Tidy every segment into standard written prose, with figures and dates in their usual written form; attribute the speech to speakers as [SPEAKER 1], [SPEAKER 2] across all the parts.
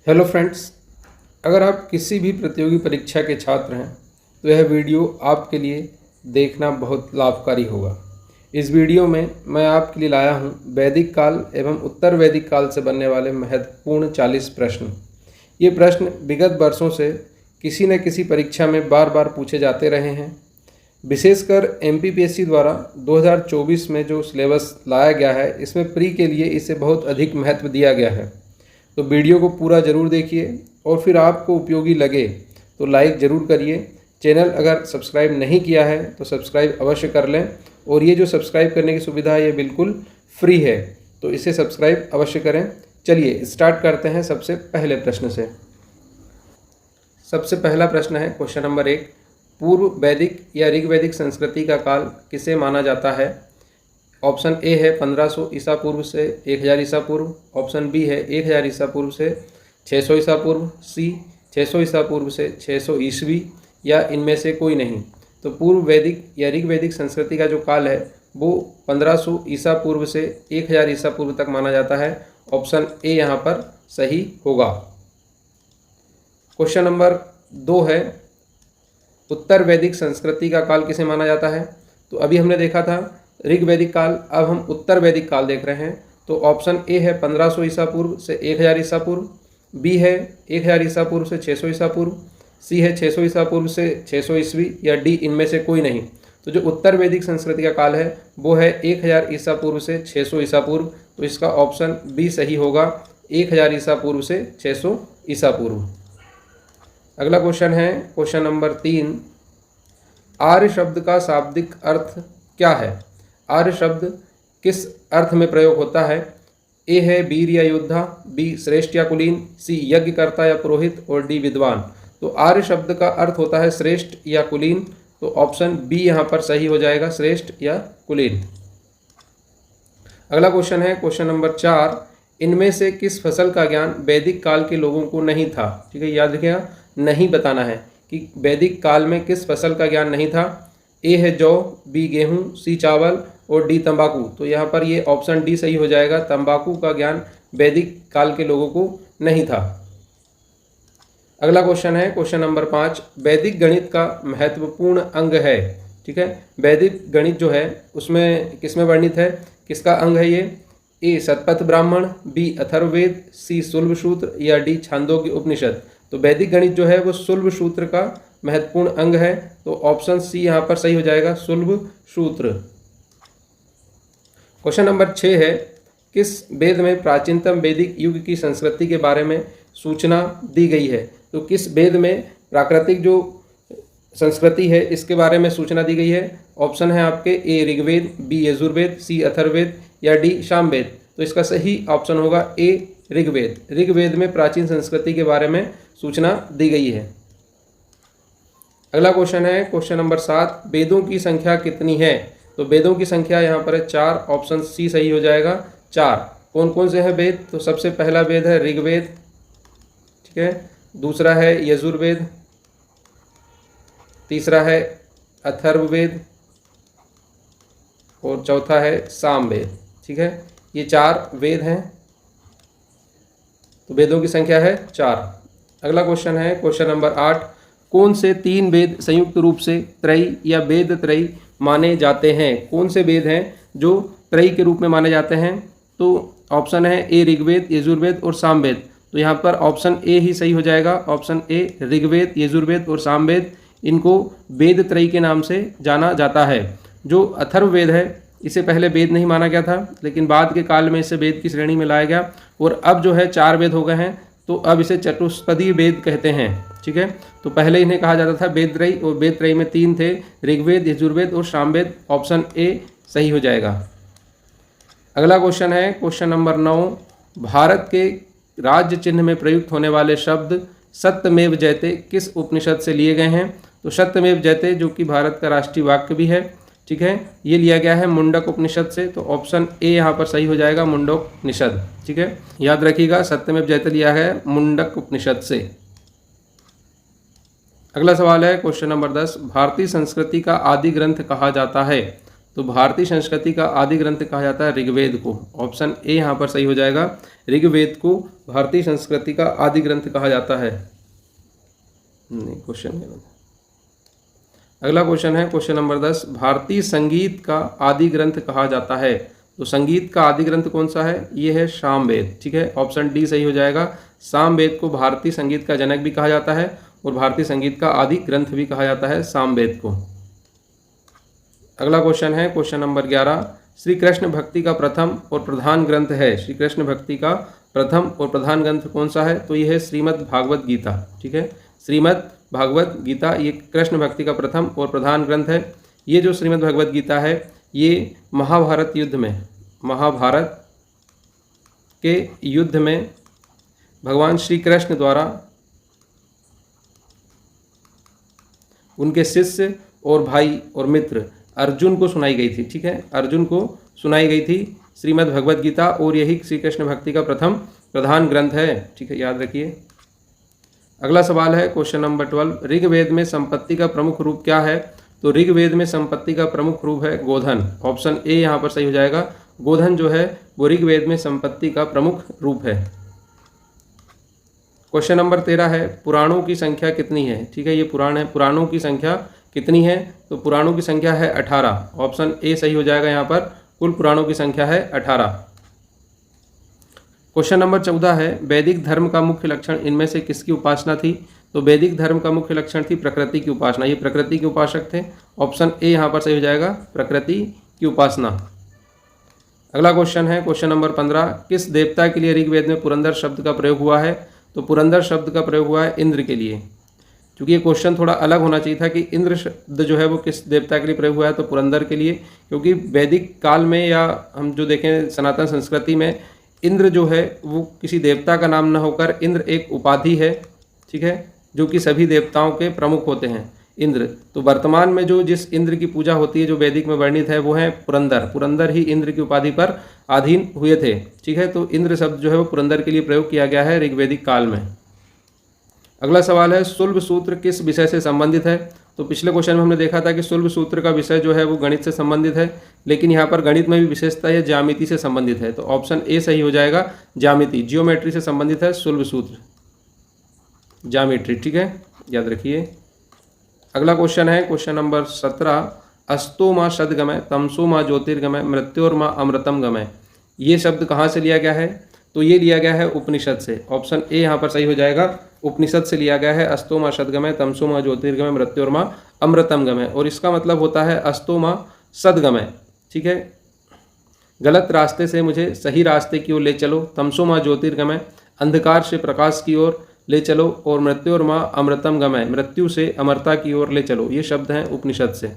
[SPEAKER 1] Hello friends, अगर आप किसी भी प्रतियोगी परीक्षा के छात्र हैं तो यह वीडियो आपके लिए देखना बहुत लाभकारी होगा। इस वीडियो में मैं आपके लिए लाया हूं वैदिक काल एवं उत्तर वैदिक काल से बनने वाले महत्वपूर्ण 40 प्रश्न। ये प्रश्न विगत वर्षों से किसी न किसी परीक्षा में बार बार पूछे जाते रहे हैं। विशेषकर एमपीपीएससी द्वारा 2024 में जो सिलेबस लाया गया है, इसमें प्री के लिए इसे बहुत अधिक महत्व दिया गया है। तो वीडियो को पूरा ज़रूर देखिए और फिर आपको उपयोगी लगे तो लाइक ज़रूर करिए। चैनल अगर सब्सक्राइब नहीं किया है तो सब्सक्राइब अवश्य कर लें, और ये जो सब्सक्राइब करने की सुविधा है ये बिल्कुल फ्री है, तो इसे सब्सक्राइब अवश्य करें। चलिए स्टार्ट करते हैं सबसे पहले प्रश्न से। सबसे पहला प्रश्न है क्वेश्चन नंबर 1, पूर्व वैदिक या ऋग्वैदिक संस्कृति का काल किसे माना जाता है? ऑप्शन ए है 1500 ईसा पूर्व से 1000 ईसा पूर्व, ऑप्शन बी है 1000 ईसा पूर्व से 600 ईसा पूर्व, सी 600 ईसा पूर्व से 600 ईस्वी, या इनमें से कोई नहीं। तो पूर्व वैदिक या ऋग्वैदिक संस्कृति का जो काल है वो 1500 ईसा पूर्व से 1000 ईसा पूर्व तक माना जाता है। ऑप्शन ए यहाँ पर सही होगा। क्वेश्चन नंबर 2 है, उत्तर वैदिक संस्कृति का काल किसे माना जाता है? तो अभी हमने देखा था ऋग्वैदिक काल, अब हम उत्तर वैदिक काल देख रहे हैं। तो ऑप्शन ए है 1500 ईसा पूर्व से 1000 ईसा पूर्व, बी है 1000 ईसा पूर्व से 600 ईसा पूर्व, सी है 600 ईसा पूर्व से 600 ईस्वी, या डी इनमें से कोई नहीं। तो जो उत्तर वैदिक संस्कृति का काल है वो है 1000 ईसा पूर्व से 600 ईसा पूर्व, तो इसका ऑप्शन बी सही होगा, 1000 ईसा पूर्व से 600 ईसा पूर्व। अगला क्वेश्चन है क्वेश्चन नंबर 3, आर्य शब्द का शाब्दिक अर्थ क्या है? आर्य शब्द किस अर्थ में प्रयोग होता है? ए है वीर या योद्धा, बी श्रेष्ठ या कुलीन, सी यज्ञकर्ता या पुरोहित, और डी विद्वान। तो आर्य शब्द का अर्थ होता है श्रेष्ठ या कुलीन, तो ऑप्शन बी यहाँ पर सही हो जाएगा, श्रेष्ठ या कुलीन। अगला क्वेश्चन है क्वेश्चन नंबर 4, इनमें से किस फसल का ज्ञान वैदिक काल के लोगों को नहीं था? ठीक है, याद रखिएगा, नहीं बताना है कि वैदिक काल में किस फसल का ज्ञान नहीं था। ए है जौ, बी गेहूं, सी चावल, और डी तंबाकू। तो यहाँ पर ये ऑप्शन डी सही हो जाएगा, तंबाकू का ज्ञान वैदिक काल के लोगों को नहीं था। अगला क्वेश्चन है क्वेश्चन नंबर 5, वैदिक गणित का महत्वपूर्ण अंग है। ठीक है, वैदिक गणित जो है उसमें किसमें वर्णित है, किसका अंग है ये? ए शतपथ ब्राह्मण, बी अथर्ववेद, सी शुल्ब सूत्र, या डी छांदोग्य उपनिषद। तो वैदिक गणित जो है वो शुल्ब सूत्र का महत्वपूर्ण अंग है, तो ऑप्शन सी यहाँ पर सही हो जाएगा, शुल्ब सूत्र। क्वेश्चन नंबर 6 है, किस वेद में प्राचीनतम वैदिक युग की संस्कृति के बारे में सूचना दी गई है? तो किस वेद में प्राकृतिक जो संस्कृति है इसके बारे में सूचना दी गई है? ऑप्शन है आपके ए ऋग्वेद, बी यजुर्वेद, सी अथर्ववेद, या डी सामवेद। तो इसका सही ऑप्शन होगा ए ऋग्वेद। ऋग्वेद में प्राचीन संस्कृति के बारे में सूचना दी गई है। अगला क्वेश्चन है क्वेश्चन नंबर 7, वेदों की संख्या कितनी है? तो वेदों की संख्या यहाँ पर है 4, ऑप्शन सी सही हो जाएगा, 4। कौन कौन से हैं वेद? तो सबसे पहला वेद है ऋग्वेद, ठीक है, दूसरा है यजुर्वेद, तीसरा है अथर्ववेद, और चौथा है सामवेद। ठीक है, ये 4 वेद हैं, तो वेदों की संख्या है 4। अगला क्वेश्चन है क्वेश्चन नंबर 8, कौन से 3 वेद संयुक्त रूप से त्रयी या वेद त्रयी माने जाते हैं? कौन से वेद हैं जो त्रयी के रूप में माने जाते हैं? तो ऑप्शन है ए ऋग्वेद, यजुर्वेद और सामवेद। तो यहाँ पर ऑप्शन ए ही सही हो जाएगा, ऑप्शन ए ऋग्वेद, यजुर्वेद और सामवेद, इनको वेद त्रयी के नाम से जाना जाता है। जो अथर्ववेद है इसे पहले वेद नहीं माना गया था, लेकिन बाद के काल में इसे वेद की श्रेणी में लाया गया, और अब जो है 4 वेद हो गए हैं, तो अब इसे चतुष्पदी वेद कहते हैं। ठीक है, तो पहले इन्हें कहा जाता था वेद त्रयी, और वेद त्रयी में 3 थे, ऋग्वेद, यजुर्वेद और सामवेद। ऑप्शन ए सही हो जाएगा। अगला क्वेश्चन है क्वेश्चन नंबर 9, भारत के राज्य चिन्ह में प्रयुक्त होने वाले शब्द सत्यमेव जयते किस उपनिषद से लिए गए हैं? तो सत्यमेव जयते जो कि भारत का राष्ट्रीय वाक्य भी है, ठीक है, ये लिया गया है मुंडक उपनिषद से। तो ऑप्शन ए यहाँ पर सही हो जाएगा, मुंडक उपनिषद। ठीक है, याद रखिएगा, सत्यमेव जयते लिया है मुंडक उपनिषद से। अगला सवाल है क्वेश्चन नंबर 10, भारतीय संस्कृति का आदि ग्रंथ कहा जाता है? तो भारतीय संस्कृति का आदि ग्रंथ कहा जाता है ऋग्वेद को। ऑप्शन ए यहाँ पर सही हो जाएगा, ऋग्वेद को भारतीय संस्कृति का आदि ग्रंथ कहा जाता है। नहीं, क्वेश्चन अगला क्वेश्चन है क्वेश्चन नंबर 10, भारतीय संगीत का आदि ग्रंथ कहा जाता है। तो संगीत का आदि ग्रंथ कौन सा है? ये है सामवेद। ठीक है, ऑप्शन डी सही हो जाएगा। सामवेद को भारतीय संगीत का जनक भी कहा जाता है और भारतीय संगीत का आदि ग्रंथ भी कहा जाता है सामवेद को। अगला क्वेश्चन है क्वेश्चन नंबर 11, श्री कृष्ण भक्ति का प्रथम और प्रधान ग्रंथ है। श्री कृष्ण भक्ति का प्रथम और प्रधान ग्रंथ कौन सा है? तो ये है श्रीमद् भागवत गीता। ठीक है, श्रीमद् भागवत गीता ये कृष्ण भक्ति का प्रथम और प्रधान ग्रंथ है। ये जो श्रीमद् भागवत गीता है ये महाभारत युद्ध में, महाभारत के युद्ध में भगवान श्री कृष्ण द्वारा उनके शिष्य और भाई और मित्र अर्जुन को सुनाई गई थी। ठीक है, अर्जुन को सुनाई गई थी श्रीमद् भगवत गीता और यही श्री कृष्ण भक्ति का प्रथम प्रधान ग्रंथ है। ठीक है, याद रखिए। अगला सवाल है क्वेश्चन नंबर 12, ऋग्वेद में संपत्ति का प्रमुख रूप क्या है? तो ऋग्वेद में संपत्ति का प्रमुख रूप है गोधन। ऑप्शन ए यहाँ पर सही हो जाएगा। गोधन जो है वो ऋग्वेद में संपत्ति का प्रमुख रूप है। क्वेश्चन नंबर 13 है, पुराणों की संख्या कितनी है? ठीक है, ये पुराण है। पुराणों की संख्या कितनी है? तो पुराणों की संख्या है 18। ऑप्शन ए सही हो जाएगा। यहाँ पर कुल पुराणों की संख्या है 18। क्वेश्चन नंबर 14 है, वैदिक धर्म का मुख्य लक्षण इनमें से किसकी उपासना थी? तो वैदिक धर्म का मुख्य लक्षण थी प्रकृति की उपासना। ये प्रकृति के उपासक थे। ऑप्शन ए यहाँ पर सही हो जाएगा, प्रकृति की उपासना। अगला क्वेश्चन है क्वेश्चन नंबर 15, किस देवता के लिए ऋग्वेद में पुरंदर शब्द का प्रयोग हुआ है? तो पुरंदर शब्द का प्रयोग हुआ है इंद्र के लिए। क्योंकि ये क्वेश्चन थोड़ा अलग होना चाहिए था कि इंद्र शब्द जो है वो किस देवता के लिए प्रयोग हुआ है, तो पुरंदर के लिए। क्योंकि वैदिक काल में या हम जो देखें सनातन संस्कृति में इंद्र जो है वो किसी देवता का नाम न होकर इंद्र एक उपाधि है। ठीक है, जो कि सभी देवताओं के प्रमुख होते हैं इंद्र। तो वर्तमान में जो जिस इंद्र की पूजा होती है जो वैदिक में वर्णित है वो है पुरंदर। पुरंदर ही इंद्र की उपाधि पर अधीन हुए थे। ठीक है, तो इंद्र शब्द जो है वो पुरंदर के लिए प्रयोग किया गया है ऋग्वेदिक काल में। अगला सवाल है, शुल्ब सूत्र किस विषय से संबंधित है? तो पिछले क्वेश्चन में हमने देखा था कि शुल्ब सूत्र का विषय जो है वो गणित से संबंधित है, लेकिन यहाँ पर गणित में भी विशेषता है ज्यामिति से संबंधित है। तो ऑप्शन ए सही हो जाएगा, ज्यामिति, जियोमेट्री से संबंधित है शुल्ब सूत्र, ज्यामिट्री। ठीक है, याद रखिए। अगला क्वेश्चन है क्वेश्चन नंबर 17, अस्तो माँ सदगमय, तमसो माँ ज्योतिर्गमय, मृत्योर माँ अमृतम गमय। ये शब्द कहाँ से लिया गया है? तो ये लिया गया है उपनिषद से। ऑप्शन ए यहाँ पर सही हो जाएगा, उपनिषद से लिया गया है। अस्तो माँ सदगमय, तमसो माँ ज्योतिर्गमय, मृत्योर माँ अमृतम गमय। और इसका मतलब होता है अस्तो माँ सदगमय। ठीक है, गलत रास्ते से मुझे सही रास्ते की ओर ले चलो। तमसो माँ ज्योतिर्गमय, अंधकार से प्रकाश की ओर ले चलो। और मृत्योर माँ अमृतम गमय, मृत्यु से अमरता की ओर ले चलो। ये शब्द हैं उपनिषद से।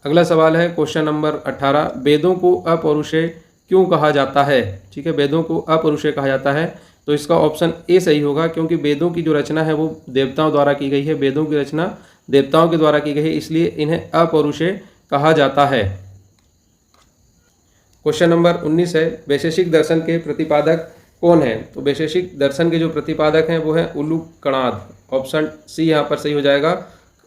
[SPEAKER 1] अगला सवाल है क्वेश्चन नंबर 18, वेदों को अपौरुषेय क्यों कहा जाता है? ठीक है, वेदों को अपौरुषेय कहा जाता है। तो इसका ऑप्शन ए सही होगा, क्योंकि वेदों की जो रचना है वो देवताओं द्वारा की गई है। वेदों की रचना देवताओं के द्वारा की गई है, इसलिए इन्हें अपौरुषेय कहा जाता है। क्वेश्चन नंबर 19 है, वैशेषिक दर्शन के प्रतिपादक कौन है? तो वैशेषिक दर्शन के जो प्रतिपादक हैं वो है उल्लूक कणाद। ऑप्शन सी यहाँ पर सही हो जाएगा,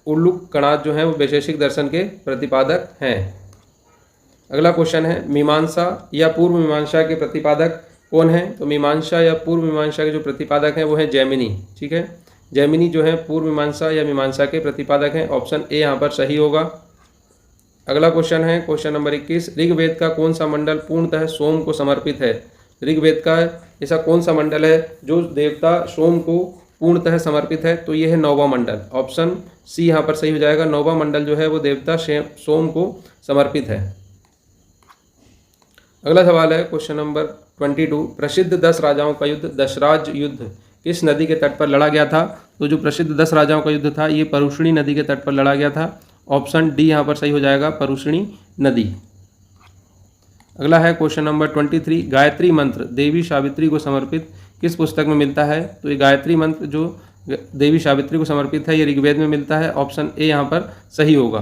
[SPEAKER 1] उल्लूक कणाद जो है वो वैशेषिक दर्शन के प्रतिपादक हैं। अगला क्वेश्चन है, मीमांसा या पूर्व मीमांसा के प्रतिपादक कौन है? तो मीमांसा या पूर्व मीमांसा के जो प्रतिपादक हैं वो है जैमिनी। ठीक है, जैमिनी जो है पूर्व मीमांसा या मीमांसा के प्रतिपादक हैं। ऑप्शन ए यहाँ पर सही होगा। अगला क्वेश्चन है क्वेश्चन नंबर 21, ऋग्वेद का कौन सा मंडल पूर्णतः सोम को समर्पित है? ऋग्वेद का ऐसा कौन सा मंडल है जो देवता सोम को पूर्णतः समर्पित है? तो ये है 9वां मंडल। ऑप्शन सी यहाँ पर सही हो जाएगा, 9वां मंडल जो है वो देवता सोम को समर्पित है। अगला सवाल है क्वेश्चन नंबर 22, प्रसिद्ध 10 राजाओं का युद्ध दशराज युद्ध किस नदी के तट पर लड़ा गया था? तो जो प्रसिद्ध 10 राजाओं का युद्ध था ये परुष्णी नदी के तट पर लड़ा गया था। ऑप्शन डी यहाँ पर सही हो जाएगा, परुष्णी नदी। अगला है क्वेश्चन नंबर 23, गायत्री मंत्र देवी सावित्री को समर्पित किस पुस्तक में मिलता है? तो ये गायत्री मंत्र जो देवी सावित्री को समर्पित है ये ऋग्वेद में मिलता है। ऑप्शन ए यहाँ पर सही होगा।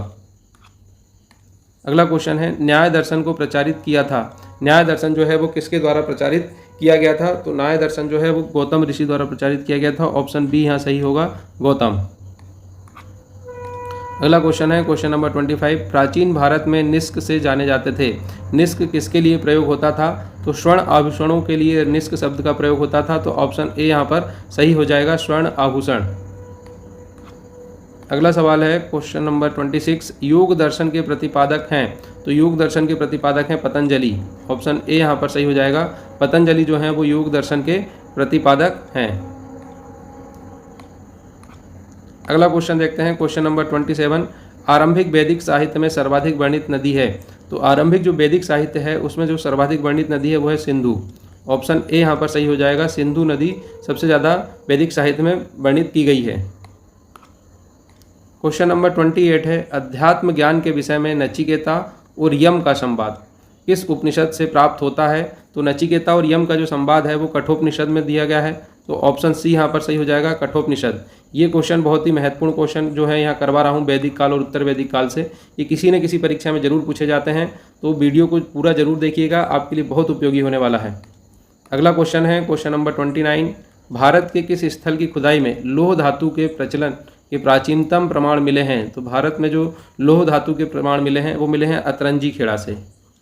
[SPEAKER 1] अगला क्वेश्चन है, न्याय दर्शन को प्रचारित किया था। न्याय दर्शन जो है वो किसके द्वारा प्रचारित किया गया था? तो न्याय दर्शन जो है वो गौतम ऋषि द्वारा प्रचारित किया गया था। ऑप्शन बी यहाँ सही होगा, गौतम। अगला क्वेश्चन है क्वेश्चन नंबर 25। प्राचीन भारत में निष्क से जाने जाते थे। निष्क किसके लिए प्रयोग होता था? तो स्वर्ण आभूषणों के लिए निष्क शब्द का प्रयोग होता था। तो ऑप्शन ए यहाँ पर सही हो जाएगा, स्वर्ण आभूषण। अगला सवाल है क्वेश्चन नंबर 26। योग दर्शन के प्रतिपादक हैं। तो योग दर्शन के प्रतिपादक हैं पतंजलि। ऑप्शन ए यहाँ पर सही हो जाएगा, पतंजलि जो हैं वो योग दर्शन के प्रतिपादक हैं। अगला क्वेश्चन देखते हैं क्वेश्चन नंबर 27। आरंभिक वैदिक साहित्य में सर्वाधिक वर्णित नदी है। तो आरंभिक जो वैदिक साहित्य है उसमें जो सर्वाधिक वर्णित नदी है वो है सिंधु। ऑप्शन ए यहाँ पर सही हो जाएगा, सिंधु नदी सबसे ज़्यादा वैदिक साहित्य में वर्णित की गई है। क्वेश्चन नंबर 28 है अध्यात्म ज्ञान के विषय में नचिकेता और यम का संवाद किस उपनिषद से प्राप्त होता है? तो नचिकेता और यम का जो संवाद है वो कठोपनिषद में दिया गया है। तो ऑप्शन सी यहाँ पर सही हो जाएगा, कठोपनिषद। ये क्वेश्चन बहुत ही महत्वपूर्ण क्वेश्चन जो है यहाँ करवा रहा हूँ वैदिक काल और उत्तर वैदिक काल से। ये किसी न किसी परीक्षा में जरूर पूछे जाते हैं, तो वीडियो को पूरा जरूर देखिएगा, आपके लिए बहुत उपयोगी होने वाला है। अगला क्वेश्चन है क्वेश्चन नंबर 29। भारत के किस स्थल की खुदाई में लौह धातु के प्रचलन के प्राचीनतम प्रमाण मिले हैं? तो भारत में जो लौह धातु के प्रमाण मिले हैं वो मिले हैं अतरंजी खेड़ा से।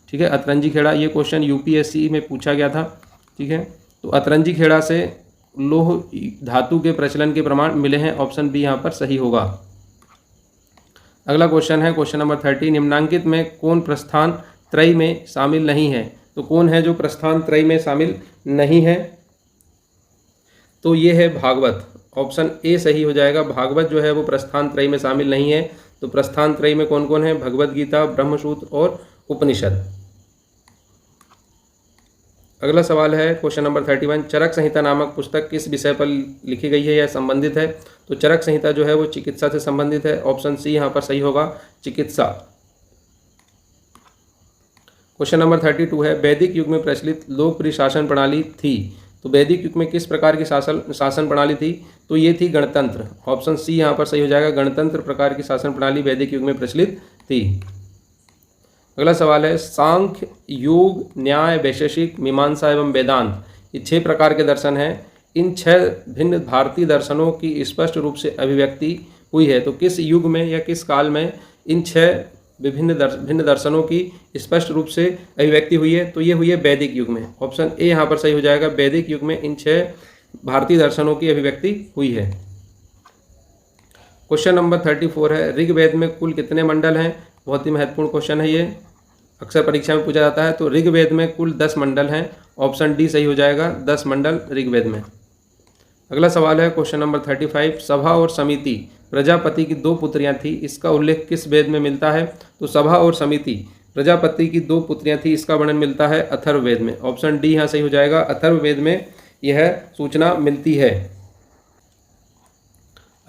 [SPEAKER 1] ठीक है, अतरंजी खेड़ा, ये क्वेश्चन यूपीएससी में पूछा गया था। ठीक है, तो अतरंजी खेड़ा से लौह धातु के प्रचलन के प्रमाण मिले हैं। ऑप्शन बी यहाँ पर सही होगा। अगला क्वेश्चन है क्वेश्चन नंबर 30। निम्नांकित में कौन प्रस्थान त्रयी में शामिल नहीं है? तो कौन है जो प्रस्थान त्रयी में शामिल नहीं है? तो ये है भागवत। ऑप्शन ए सही हो जाएगा, भागवत जो है वो प्रस्थान त्रयी में शामिल नहीं है। तो प्रस्थान त्रयी में कौन कौन है? भगवद गीता, ब्रह्मसूत्र और उपनिषद। अगला सवाल है क्वेश्चन नंबर 31। चरक संहिता नामक पुस्तक किस विषय पर लिखी गई है या संबंधित है? तो चरक संहिता जो है वो चिकित्सा से संबंधित है। ऑप्शन सी यहाँ पर सही होगा, चिकित्सा। क्वेश्चन नंबर 32 है वैदिक युग में प्रचलित लोकप्रिय शासन प्रणाली थी। तो वैदिक युग में किस प्रकार की शासन प्रणाली थी? तो ये थी गणतंत्र। ऑप्शन सी यहाँ पर सही हो जाएगा, गणतंत्र प्रकार की शासन प्रणाली वैदिक युग में प्रचलित थी। अगला सवाल है सांख्य, योग, न्याय, वैशेषिक, मीमांसा एवं वेदांत, ये 6 प्रकार के दर्शन हैं। इन 6 भिन्न भारतीय दर्शनों की स्पष्ट रूप से अभिव्यक्ति हुई है। तो किस युग में या किस काल में इन 6 भिन्न दर्शनों की स्पष्ट रूप से अभिव्यक्ति हुई है? तो ये हुई है वैदिक युग में। ऑप्शन ए यहाँ पर सही हो जाएगा, वैदिक युग में इन 6 भारतीय दर्शनों की अभिव्यक्ति हुई है। क्वेश्चन नंबर 34 है ऋग्वेद में कुल कितने मंडल हैं? बहुत ही महत्वपूर्ण क्वेश्चन है ये, अक्सर परीक्षा में पूछा जाता है। तो ऋग्वेद में कुल 10 मंडल हैं। ऑप्शन डी सही हो जाएगा, 10 मंडल ऋग्वेद में। अगला सवाल है क्वेश्चन नंबर 35। सभा और समिति प्रजापति की 2 पुत्रियां थी, इसका उल्लेख किस वेद में मिलता है? तो सभा और समिति प्रजापति की 2 पुत्रियां थी, इसका वर्णन मिलता है अथर्ववेद में। ऑप्शन डी यहाँ सही हो जाएगा, अथर्ववेद में यह सूचना मिलती है।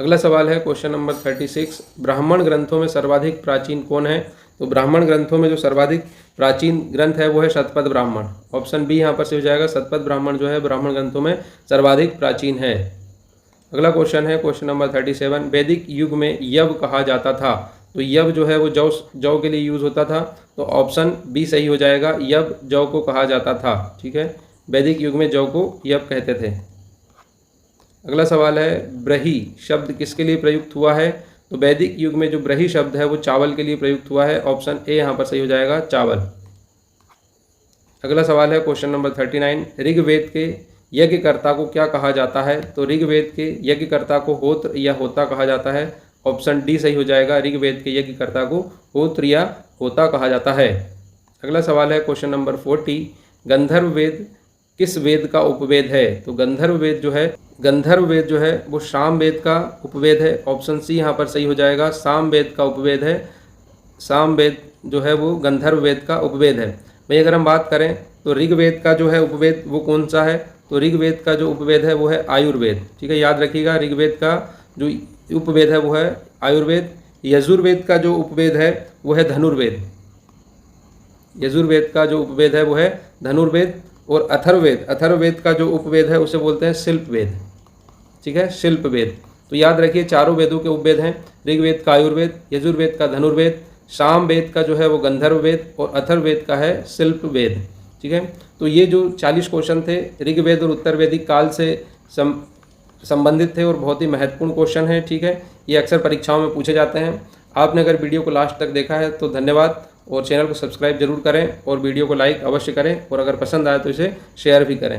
[SPEAKER 1] अगला सवाल है क्वेश्चन नंबर 36। ब्राह्मण ग्रंथों में सर्वाधिक प्राचीन कौन है? तो ब्राह्मण ग्रंथों में जो सर्वाधिक प्राचीन ग्रंथ है वो है शतपथ ब्राह्मण। ऑप्शन बी यहाँ पर से हो जाएगा, शतपथ ब्राह्मण जो है ब्राह्मण ग्रंथों में सर्वाधिक प्राचीन है। अगला क्वेश्चन है क्वेश्चन नंबर 37। वैदिक युग में यव कहा जाता था। तो यव जो है वो जौ के लिए यूज़ होता था। तो ऑप्शन बी सही हो जाएगा, यव जौ को कहा जाता था। ठीक है, वैदिक युग में जौ को यव कहते थे। अगला सवाल है ब्रही शब्द किसके लिए प्रयुक्त हुआ है? तो वैदिक युग में जो ब्रही शब्द है वो चावल के लिए प्रयुक्त हुआ है। ऑप्शन ए यहाँ पर सही हो जाएगा, चावल। अगला सवाल है क्वेश्चन नंबर 39। ऋग्वेद के यज्ञकर्ता को क्या कहा जाता है? तो ऋग्वेद के यज्ञकर्ता को होत्र या होता कहा जाता है। ऑप्शन डी सही हो जाएगा, ऋग्वेद के यज्ञकर्ता को होत्र या होता कहा जाता है। अगला सवाल है क्वेश्चन नंबर 40। गंधर्व वेद किस वेद का उपवेद है? तो गंधर्व वेद जो है वो साम वेद का उपवेद है। ऑप्शन सी यहाँ पर सही हो जाएगा, साम वेद का उपवेद है। साम वेद जो है वो गंधर्व वेद का उपवेद है। भाई अगर हम बात करें तो ऋग्वेद का जो है उपवेद वो कौन सा है? तो ऋग्वेद का जो उपवेद है वो है आयुर्वेद। ठीक है, याद रखिएगा, ऋग्वेद का जो उपवेद है वो है आयुर्वेद। यजुर्वेद का जो उपवेद है वो है धनुर्वेद। यजुर्वेद का जो उपवेद है वो है धनुर्वेद। और अथर्ववेद का जो उपवेद है उसे बोलते हैं शिल्प वेद। ठीक है, शिल्प वेद। तो याद रखिए, चारों वेदों के उपवेद हैं, ऋग्वेद का आयुर्वेद, यजुर्वेद का धनुर्वेद, साम वेद का जो है वो गंधर्व वेद और अथर्ववेद का है शिल्प वेद। ठीक है, तो ये जो 40 क्वेश्चन थे ऋग्वेद और उत्तर वैदिक काल से संबंधित थे और बहुत ही महत्वपूर्ण क्वेश्चन है। ठीक है, ये अक्सर परीक्षाओं में पूछे जाते हैं। आपने अगर वीडियो को लास्ट तक देखा है तो धन्यवाद, और चैनल को सब्सक्राइब जरूर करें और वीडियो को लाइक अवश्य करें, और अगर पसंद आए तो इसे शेयर भी करें।